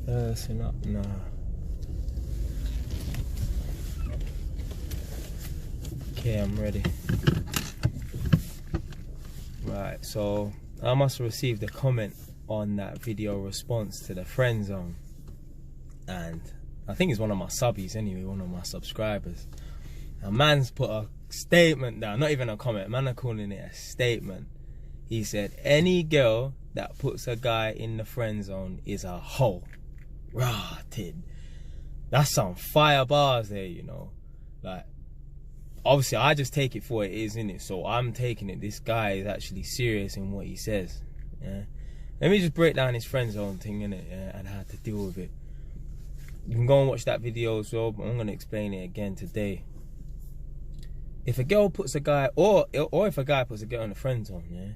Person up now. Okay, I'm ready. Right, so I must have received a comment on that video response to the friend zone, and I think it's one of my subbies anyway, one of my subscribers. A man's put a statement down, not even a comment, man are calling it a statement. He said, any girl that puts a guy in the friend zone is a hoe. Rah, Tid. That's some fire bars there, you know. Like, obviously I just take it for what it is, innit? So I'm taking it, this guy is actually serious in what he says. Yeah. Let me just break down his friend zone thing, innit? Yeah, and how to deal with it. You can go and watch that video as well, but I'm gonna explain it again today. If a girl puts a guy, or if a guy puts a girl in the friend zone, yeah,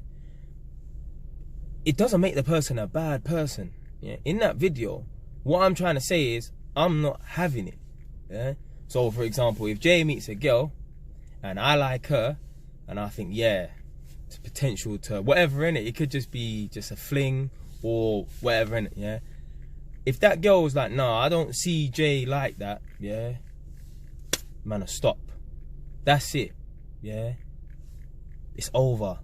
it doesn't make the person a bad person. Yeah. In that video, what I'm trying to say is, I'm not having it. Yeah. So for example, if Jay meets a girl and I like her, and I think, yeah, it's potential to whatever in it. It could just be just a fling or whatever in it, yeah. If that girl was like, no, I don't see Jay like that, yeah, man, stop. That's it, yeah. It's over.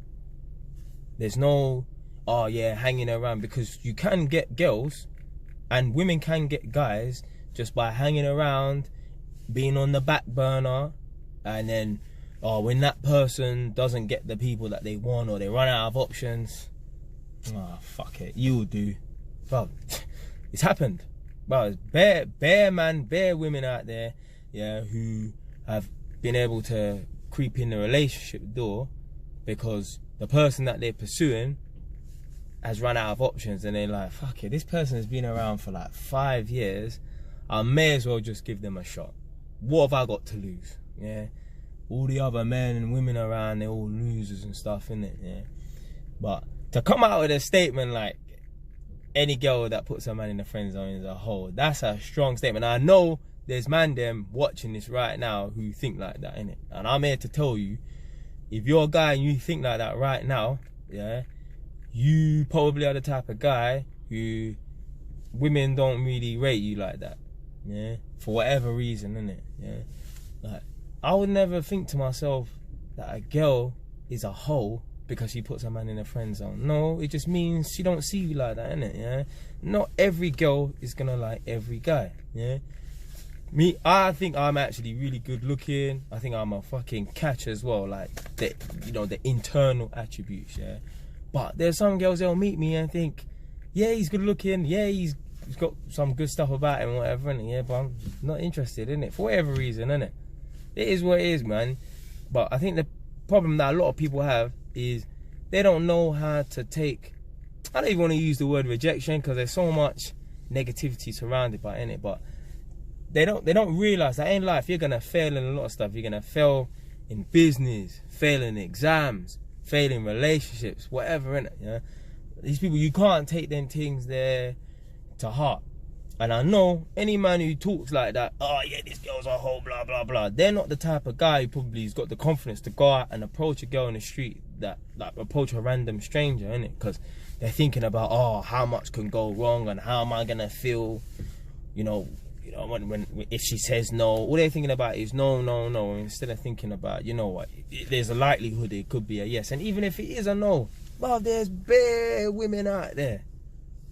There's no, oh yeah, hanging around, because you can get girls and women can get guys just by hanging around, being on the back burner, and then, oh, when that person doesn't get the people that they want or they run out of options, oh, fuck it, you'll do. Bro, it's happened. Bro, there's bare women out there, yeah, who have been able to creep in the relationship door because the person that they're pursuing has run out of options, and they're like, fuck it, this person has been around for like 5 years, I may as well just give them a shot. What have I got to lose? Yeah. All the other men and women around, they're all losers and stuff, innit? Yeah. But to come out with a statement like, any girl that puts a man in the friend zone is a hoe, that's a strong statement. I know there's man them watching this right now who think like that, innit? And I'm here to tell you, if you're a guy and you think like that right now, yeah, you probably are the type of guy who women don't really rate you like that, yeah, for whatever reason, innit? Yeah. Like, I would never think to myself that a girl is a hoe because she puts a man in a friend zone. No, it just means she don't see you like that, innit? Yeah. Not every girl is gonna like every guy. Yeah. Me, I think I'm actually really good looking. I think I'm a fucking catch as well. Like the, you know, the internal attributes. Yeah. But there's some girls that'll meet me and think, yeah, he's good looking. Yeah, he's got some good stuff about him, whatever. Innit? Yeah, but I'm not interested in it for whatever reason, innit? It is what it is, man. But I think the problem that a lot of people have is they don't know how to take, I don't even want to use the word rejection because there's so much negativity surrounded by it, but they don't realize that in life you're gonna fail in a lot of stuff. You're gonna fail in business, fail in exams, fail in relationships, whatever, innit? Yeah? These people, you can't take them things there to heart. And I know any man who talks like that, oh yeah, this girl's a hoe, blah, blah, blah, they're not the type of guy who probably has got the confidence to go out and approach a girl in the street, that like approach a random stranger, innit? Because they're thinking about, oh, how much can go wrong and how am I gonna feel, you know, when if she says no. All they're thinking about is no, no, no, instead of thinking about, you know what, there's a likelihood it could be a yes. And even if it is a no, well, there's bare women out there.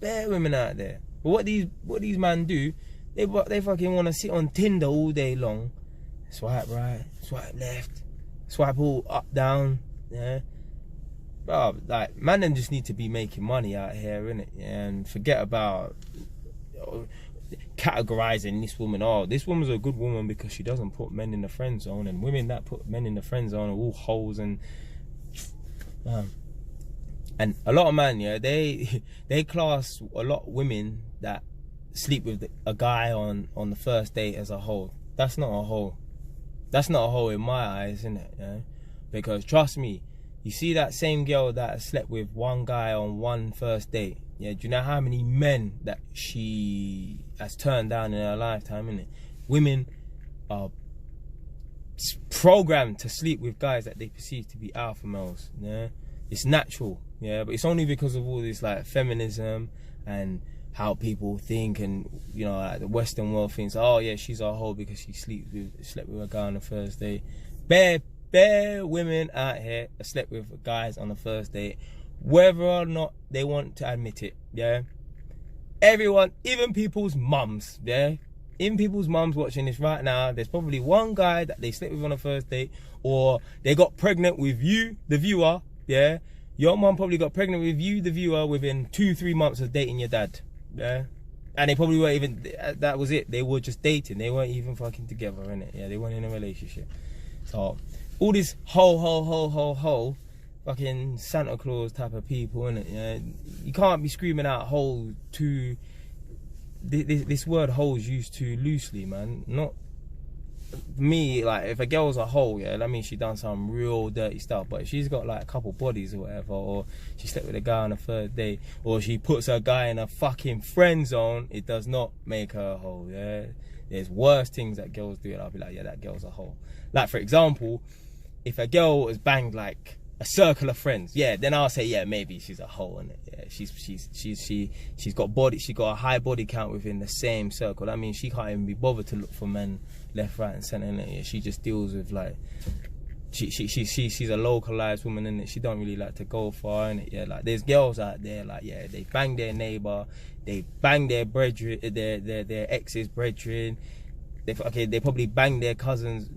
Bare women out there. But what these men do, they fucking want to sit on Tinder all day long, swipe right, swipe left, swipe all up, down, yeah. Bro, like, man, them just need to be making money out here, innit? Yeah, and forget about, you know, categorizing this woman. Oh, this woman's a good woman because she doesn't put men in the friend zone, and women that put men in the friend zone are all hoes. And and a lot of men, yeah, they class a lot of women that sleep with a guy on the first date as a hoe. That's not a hoe. That's not a hoe in my eyes, isn't it? Yeah? Because trust me, you see that same girl that slept with one guy on one first date, yeah, do you know how many men that she has turned down in her lifetime, innit? Women are programmed to sleep with guys that they perceive to be alpha males, yeah? It's natural, yeah, but it's only because of all this like feminism and how people think, and you know, like the Western world thinks, oh yeah, she's a hoe because she slept with a guy on the first date. Bare women out here that slept with guys on the first date, whether or not they want to admit it. Yeah, everyone, even people's mums. Yeah, even people's mums watching this right now, there's probably one guy that they slept with on the first date, or they got pregnant with you, the viewer. Yeah, your mum probably got pregnant with you, the viewer, within 2-3 months of dating your dad. Yeah, and they probably weren't even, that was it, they were just dating, they weren't even fucking together, innit? Yeah, they weren't in a relationship. So all this ho fucking Santa Claus type of people, innit? Yeah, you can't be screaming out hoe too, this word hoe is used too loosely, man. Not me, like if a girl's a hoe, yeah, that means she done some real dirty stuff. But if she's got like a couple bodies or whatever, or she slept with a guy on the third date, or she puts her guy in a fucking friend zone, it does not make her a hoe. Yeah, there's worse things that girls do, and I'll be like, yeah, that girl's a hoe. Like for example, if a girl has banged like a circle of friends, yeah, then I'll say, yeah, maybe she's a hoe, innit? Yeah, she's got body, she got a high body count within the same circle. That means she can't even be bothered to look for men left, right, and centre, innit? Yeah, she just deals with like, she's a localized woman, innit? She don't really like to go far, innit? Yeah, like there's girls out there, like, yeah, they bang their neighbour, they bang their brethren, their ex's brethren, they probably bang their cousins.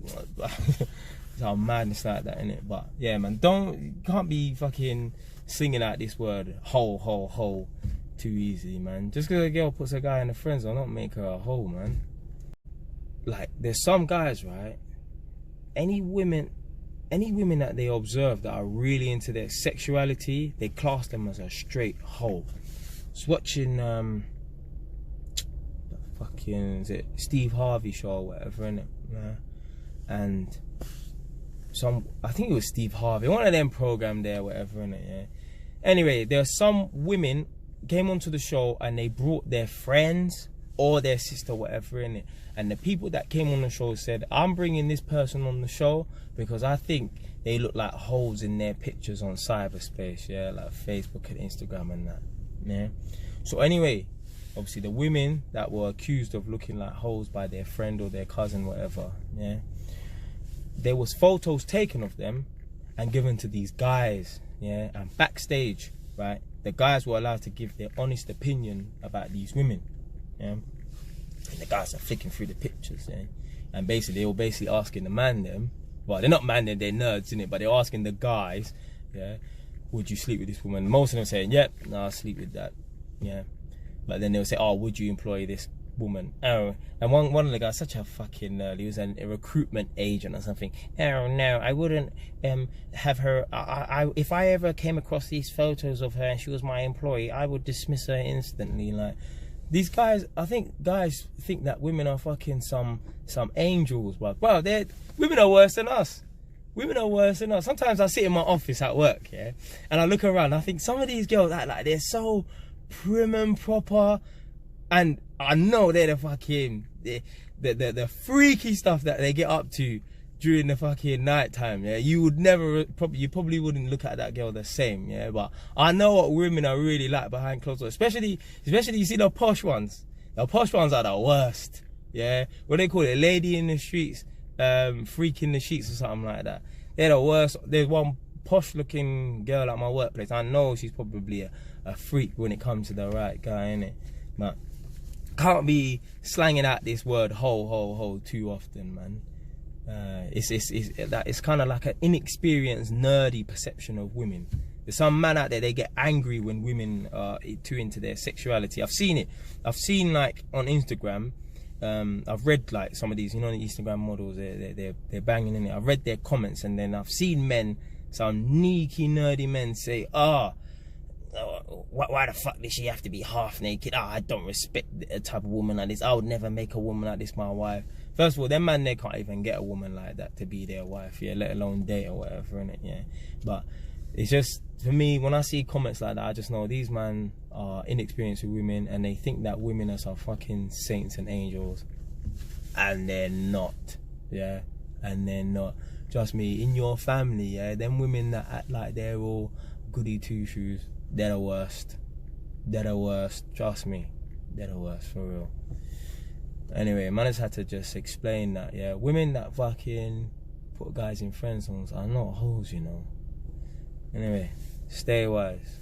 Some madness like that, innit? But yeah, man, you can't be fucking singing out this word hoe too easy, man. Just because a girl puts a guy in the friend zone, don't make her a hoe, man. Like there's some guys, right? Any women that they observe that are really into their sexuality, they class them as a straight hoe. I was watching is it Steve Harvey show or whatever, innit? Yeah. And I think it was Steve Harvey, one of them program there, whatever, innit? Yeah. Anyway, there are some women came onto the show and they brought their friends or their sister, whatever, innit? And the people that came on the show said, I'm bringing this person on the show because I think they look like holes in their pictures on cyberspace, yeah, like Facebook and Instagram and that, yeah. So anyway, obviously the women that were accused of looking like holes by their friend or their cousin, whatever, yeah, there was photos taken of them and given to these guys, yeah, and backstage, right, the guys were allowed to give their honest opinion about these women, yeah, and the guys are flicking through the pictures, yeah, and basically they were basically asking the man them, well, they're not man them, they're nerds, innit, but they're asking the guys, yeah, would you sleep with this woman? Most of them saying, yep, no, I'll sleep with that, yeah, but then they'll say, oh, would you employ this woman? Oh, and one of the guys, such a fucking nerd, he was a recruitment agent or something. Oh no, I wouldn't have her. If I ever came across these photos of her and she was my employee, I would dismiss her instantly. Like these guys, I think guys think that women are fucking some angels, but bro, women are worse than us. Women are worse than us. Sometimes I sit in my office at work, yeah, and I look around. I think some of these girls act like they're so prim and proper, and I know they're the fucking the freaky stuff that they get up to during the fucking night time. Yeah, you probably wouldn't look at that girl the same. Yeah, but I know what women are really like behind closed doors. Especially you see the posh ones. The posh ones are the worst. Yeah, what they call it, lady in the streets, freak in the sheets or something like that. They're the worst. There's one posh looking girl at my workplace. I know she's probably a freak when it comes to the right guy, innit? But can't be slanging out this word ho too often, man. It's kind of like an inexperienced, nerdy perception of women. There's some man out there, they get angry when women are too into their sexuality. I've seen it. I've seen like on Instagram. I've read like some of these, you know, the Instagram models. They're banging in it. I've read their comments, and then I've seen men, some sneaky, nerdy men, say, why the fuck does she have to be half naked? I don't respect a type of woman like this. I would never make a woman like this my wife. First of all, them man, they can't even get a woman like that to be their wife, yeah, let alone date or whatever, innit, yeah. But it's just, for me, when I see comments like that, I just know these men are inexperienced with women, and they think that women are some fucking saints and angels, and they're not, yeah, and they're not. Trust me, in your family, yeah, them women that act like they're all goody two shoes, they're the worst. They're the worst, trust me. They're the worst, for real. Anyway, man has had to just explain that, yeah, women that fucking put guys in friend zones are not hoes, you know. Anyway, stay wise.